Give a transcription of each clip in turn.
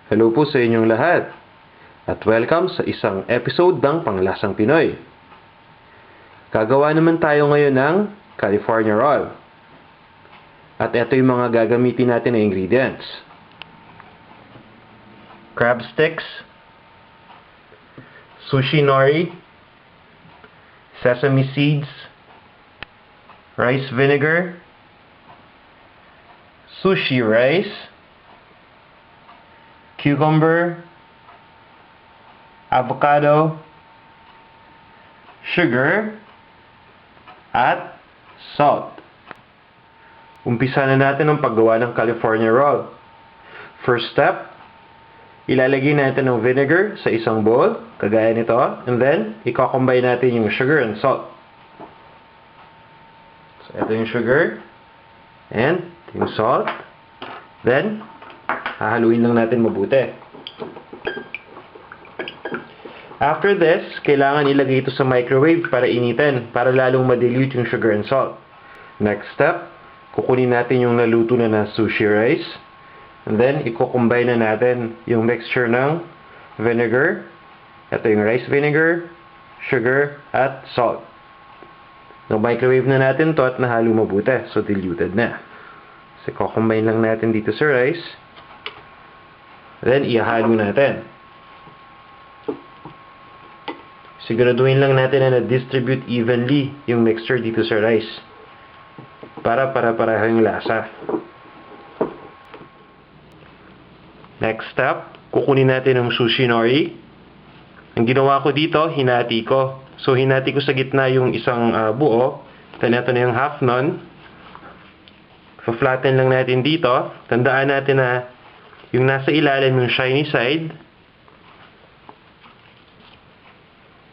Hello po sa inyong lahat at welcome sa isang episode ng Panglasang Pinoy. Gagawa naman tayo ngayon ng California Roll. At ito yung mga gagamitin natin na ingredients. Crab sticks, sushi nori, sesame seeds, rice vinegar, sushi rice, cucumber, avocado, sugar, at salt. Umpisa na natin ang paggawa ng California Roll. First step, ilalagay natin ng vinegar sa isang bowl, kagaya nito, and then, i-combine natin yung sugar and salt. So, ito yung sugar, and yung salt, then, hahaluin lang natin mabuti. After this, kailangan ilagay ito sa microwave para initin, para lalong ma-dilute yung sugar and salt. Next step, kukunin natin yung naluto na sushi rice, and then i-combine na natin yung mixture ng vinegar, ito yung rice vinegar, sugar, at salt. No-microwave na natin to at nahalo mabuti, so diluted na. So, i-combine lang natin dito sa rice, then ihalo natin. Siguraduhin lang natin na na-distribute evenly yung mixture dito sa rice para para-pareho yung lasa. Next step, kukunin natin ang sushi nori. Ang ginawa ko dito, hinati ko. So, hinati ko sa gitna yung isang buo. Then, ito na yung half nun. Pa-flatten lang natin dito. Tandaan natin na yung nasa ilalim yung shiny side.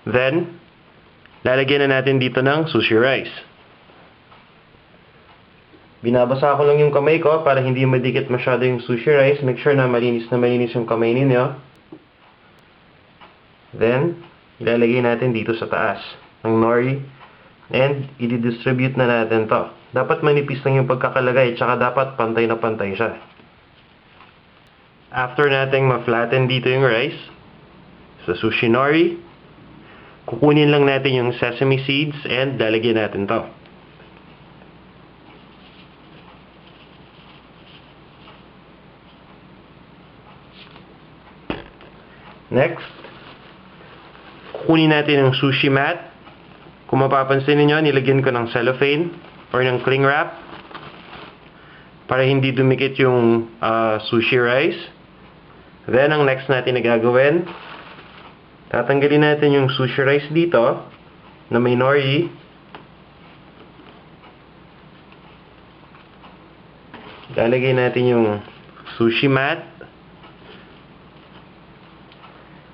Then, lalagyan na natin dito ng sushi rice. Binabasa ko lang yung kamay ko para hindi madikit masyado yung sushi rice. Make sure na malinis yung kamay ninyo. Then, ilalagay natin dito sa taas ng nori. And, i-distribute na natin to. Dapat manipis lang yung pagkakalagay, tsaka dapat pantay na pantay siya. After nating ma-flatten dito yung rice, sa sushi nori, kukunin lang natin yung sesame seeds and lalagyan natin to. Next, kukunin natin yung sushi mat. Kung mapapansin niyo, nilagyan ko ng cellophane or ng cling wrap para hindi dumikit yung sushi rice. Then, ang next natin na gagawin, tatanggalin natin yung sushi rice dito na may nori. Lalagay natin yung sushi mat.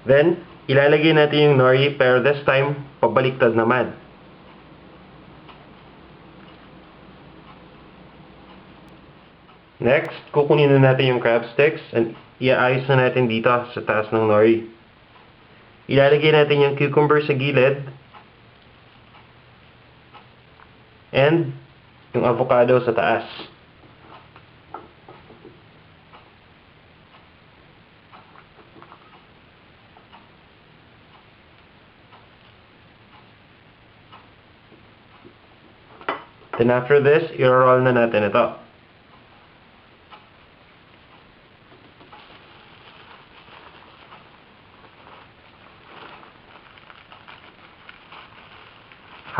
Then, ilalagay natin yung nori pero this time, pabaliktad naman. Next, kukunin na natin yung crab sticks and iaayos na natin dito sa taas ng nori. Ilalagay natin yung cucumber sa gilid and yung avocado sa taas. Then after this, i-roll na natin ito.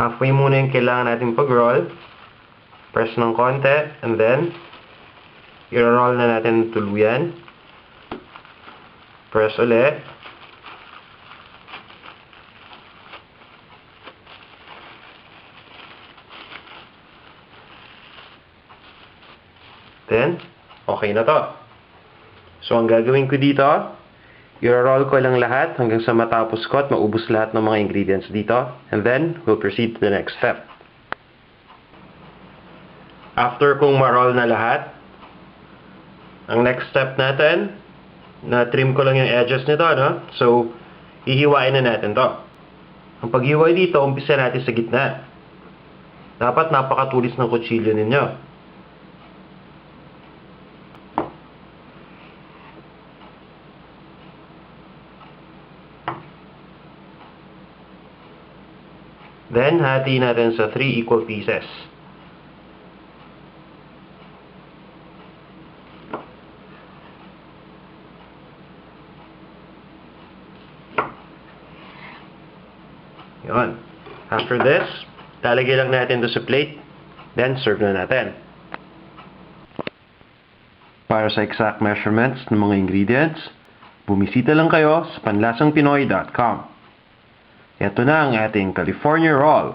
Halfway muna yung kailangan natin pag-roll. Press ng konti, and then, i-roll na natin tuluyan. Press ulit. Then, okay na to. So, ang gagawin ko dito, i-roll ko lang lahat hanggang sa matapos ko at maubos lahat ng mga ingredients dito. And then, we'll proceed to the next step. After kong ma-roll na lahat, ang next step natin, na-trim ko lang yung edges nito, no? So, hihiwain na natin to. Ang paghiway dito, umpisa natin sa gitna. Dapat napakatulis ng kutsilyo ninyo. Then, hati natin sa 3 equal pieces. Yun. After this, lalagay lang natin ito sa plate. Then, serve na natin. Para sa exact measurements ng mga ingredients, bumisita lang kayo sa panlasangpinoy.com. Ito na ang ating California Roll.